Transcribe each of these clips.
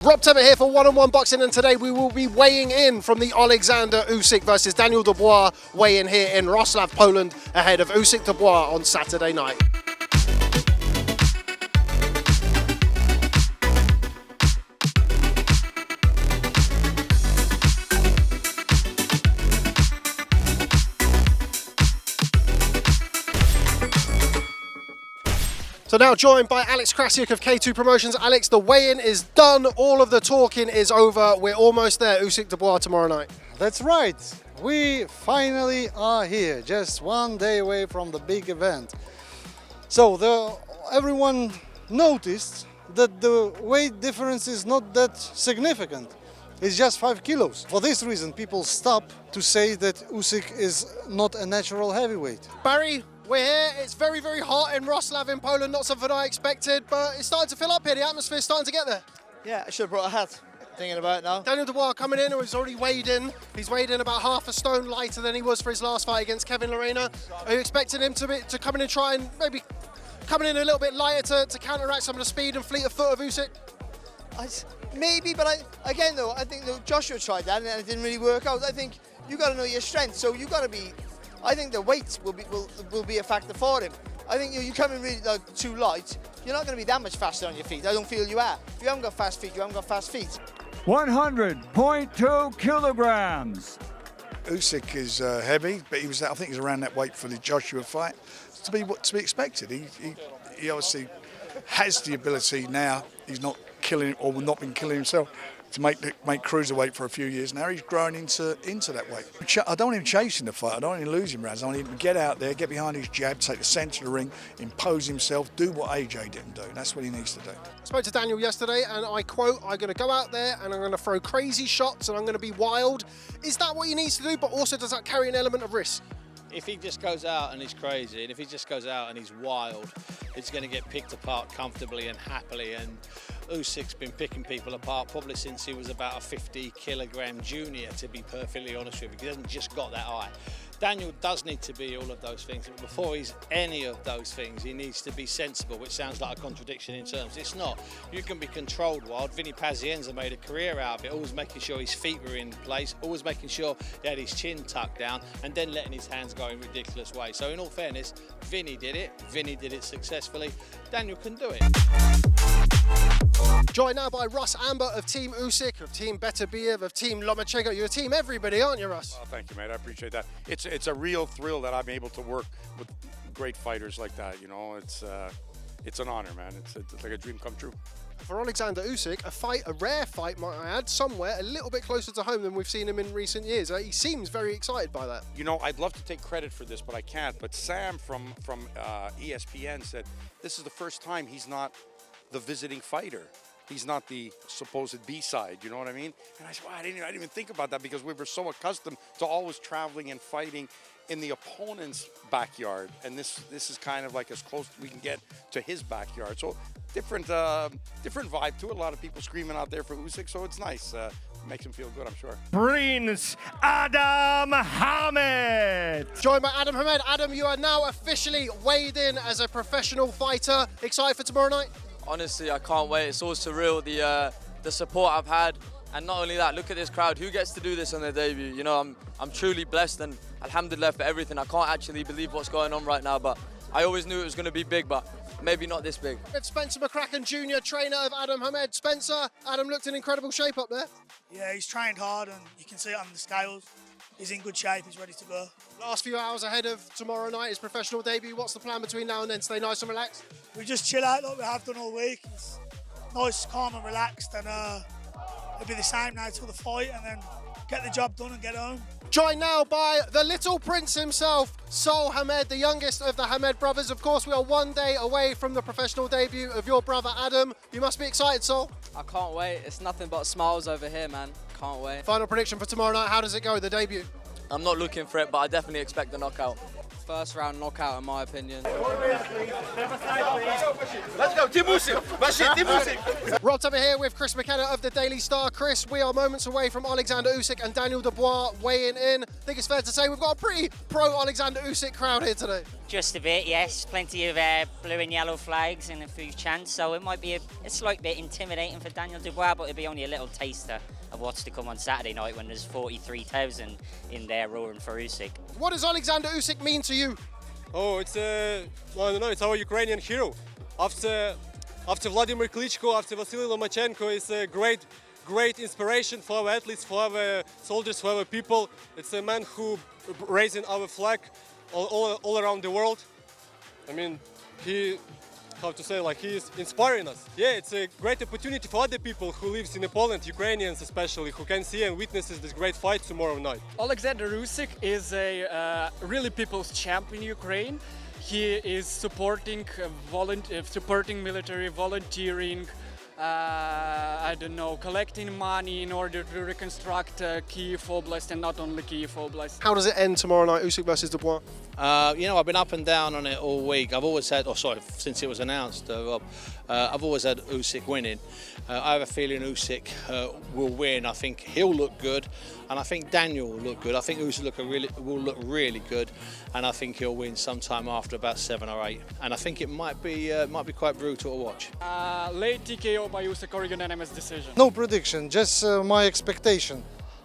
Rob Tebbutt here for one-on-one boxing, and today we will be weighing in from the Oleksandr Usyk versus Daniel Dubois weigh-in here in Wrocław, Poland, ahead of Usyk Dubois on Saturday night. So now joined by Alex Krassyuk of K2 Promotions. Alex, the weigh-in is done. All of the talking is over. We're almost there. Usyk Dubois tomorrow night. That's right. We finally are here, just one day away from the big event. So everyone noticed that the weight difference is not that significant. It's just 5 kilos. For this reason, people stop to say that Usyk is not a natural heavyweight. Barry, we're here. It's very, very hot in Wrocław in Poland. Not something I expected, but it's starting to fill up here. The atmosphere's starting to get there. Yeah, I should have brought a hat. Thinking about it now. Daniel Dubois coming in, who's already weighed in. He's weighed in about half a stone lighter than he was for his last fight against Kevin Lorena. Are you expecting him to come in and try and maybe coming in a little bit lighter to counteract some of the speed and fleet of foot of Usyk? Maybe, but I think Joshua tried that and it didn't really work out. I think you got to know your strength, so you got to be. I think the weight will be a factor for him. I think you come in really too light, you're not going to be that much faster on your feet. I don't feel you are. If you haven't got fast feet, you haven't got fast feet. 100.2 kilograms. Usyk is heavy, but I think he was around that weight for the Joshua fight. To be expected. He obviously has the ability now. He's not killing or not been killing himself to make cruiserweight for a few years now. He's grown into that weight. I don't want him chasing the fight. I don't want him losing rounds. I want him to get out there, get behind his jab, take the centre of the ring, impose himself, do what AJ didn't do. That's what he needs to do. I spoke to Daniel yesterday and I quote, I'm going to go out there and I'm going to throw crazy shots and I'm going to be wild. Is that what he needs to do? But also does that carry an element of risk? If he just goes out and he's crazy, and if he just goes out and he's wild, it's going to get picked apart comfortably and happily. And Usyk's been picking people apart probably since he was about a 50-kilogram junior, to be perfectly honest with you. He hasn't just got that eye. Daniel does need to be all of those things, but before he's any of those things, he needs to be sensible, which sounds like a contradiction in terms. It's not. You can be controlled wild. Vinny Pazienza made a career out of it, always making sure his feet were in place, always making sure he had his chin tucked down, and then letting his hands go in ridiculous ways. So in all fairness, Vinny did it successfully. Daniel can do it. Joined now by Russ Anber of Team Usyk, of Team Beterbiev, of Team Lomachenko. You're a team everybody, aren't you, Russ? Well, thank you, mate. I appreciate that. It's a real thrill that I'm able to work with great fighters like that. You know, it's an honor, man. It's like a dream come true. For Oleksandr Usyk, a rare fight, might I add, somewhere a little bit closer to home than we've seen him in recent years. He seems very excited by that. You know, I'd love to take credit for this, but I can't. But Sam from ESPN said this is the first time he's not the visiting fighter. He's not the supposed B-side, you know what I mean? And I said, wow, I didn't even think about that because we were so accustomed to always traveling and fighting in the opponent's backyard. And this is kind of like as close as we can get to his backyard. So different vibe to it. A lot of people screaming out there for Usyk, so it's nice. Makes him feel good, I'm sure. Prince Aadam Hamed. Joined by Aadam Hamed. Adam, you are now officially weighed in as a professional fighter. Excited for tomorrow night? Honestly, I can't wait. It's all surreal, the support I've had. And not only that, look at this crowd. Who gets to do this on their debut? You know, I'm truly blessed and alhamdulillah for everything. I can't actually believe what's going on right now, but I always knew it was going to be big, but maybe not this big. It's Spencer McCracken Jr., trainer of Aadam Hamed. Spencer, Adam looked in incredible shape up there. Yeah, he's trained hard and you can see it on the scales. He's in good shape, he's ready to go. Last few hours ahead of tomorrow night, his professional debut. What's the plan between now and then? Stay nice and relaxed? We just chill out like we have done all week. It's nice, calm and relaxed, and it'll be the same now till the fight and then get the job done and get home. Joined now by the little prince himself, Sol Hamed, the youngest of the Hamed brothers. Of course, we are one day away from the professional debut of your brother Adam. You must be excited, Sol. I can't wait. It's nothing but smiles over here, man. Can't wait. Final prediction for tomorrow night. How does it go, the debut? I'm not looking for it, but I definitely expect a knockout. First round knockout, in my opinion. Let's go, Team Usyk! That's it, Team Usyk! Rob Tebbutt here with Chris McKenna of the Daily Star. Chris, we are moments away from Oleksandr Usyk and Daniel Dubois weighing in. I think it's fair to say we've got a pretty pro Oleksandr Usyk crowd here today. Just a bit, yes. Plenty of blue and yellow flags and a few chants, so it might be a slight bit intimidating for Daniel Dubois, but it'll be only a little taster of what's to come on Saturday night when there's 43,000 in there roaring for Usyk. What does Oleksandr Usyk mean to you? Oh, it's well, I don't know, it's our Ukrainian hero. After Vladimir Klitschko, after Vasily Lomachenko, it's a great inspiration for our athletes, for our soldiers, for our people. It's a man who raising our flag all around the world. I mean, he is inspiring us. Yeah, it's a great opportunity for other people who lives in Poland, Ukrainians especially, who can see and witnesses this great fight tomorrow night. Oleksandr Usyk is a really people's champ in Ukraine. He is supporting military, volunteering, I don't know, collecting money in order to reconstruct Kyiv Oblast, and not only Kyiv Oblast. How does it end tomorrow night, Usyk versus Dubois? You know, I've been up and down on it all week. I've always had, since it was announced, Rob, I've always had Usyk winning. I have a feeling Usyk will win. I think he'll look good, and I think Daniel will look good. I think Usyk will look really good, and I think he'll win sometime after about 7 or 8. And I think it might be quite brutal to watch. Late TKO by Usyk or unanimous decision? No prediction, just my expectation.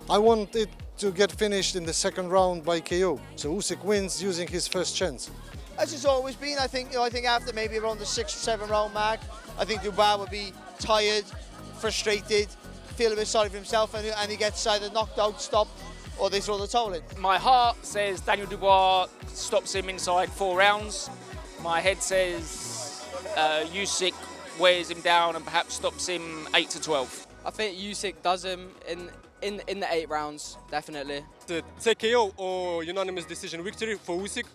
I want it to get finished in the second round by KO. So Usyk wins using his first chance. As it's always been, I think after maybe around the 6th or 7th round mark, I think Dubois would be tired, frustrated, feel a bit sorry for himself, and he gets either knocked out, stopped, or they throw the towel in. My heart says Daniel Dubois stops him inside 4 rounds. My head says Usyk wears him down and perhaps stops him 8 to 12. I think Usyk does him in the 8 rounds, definitely. The TKO or unanimous decision victory for Usyk,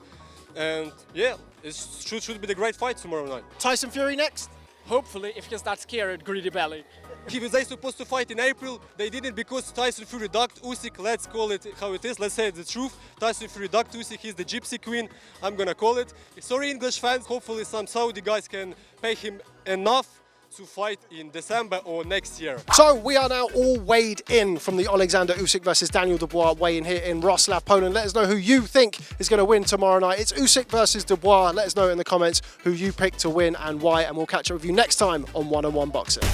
and yeah, it should be the great fight tomorrow night. Tyson Fury next? Hopefully, if he's not scared, greedy belly. They supposed to fight in April. They didn't because Tyson Fury ducked Usyk. Let's call it how it is. Let's say the truth. Tyson Fury ducked Usyk. He's the gypsy queen. I'm gonna call it. Sorry, English fans. Hopefully, some Saudi guys can pay him enough to fight in December or next year. So we are now all weighed in from the Oleksandr Usyk versus Daniel Dubois weigh-in here in Wrocław, Poland. Let us know who you think is going to win tomorrow night. It's Usyk versus Dubois. Let us know in the comments who you pick to win and why, and we'll catch up with you next time on One on One Boxing.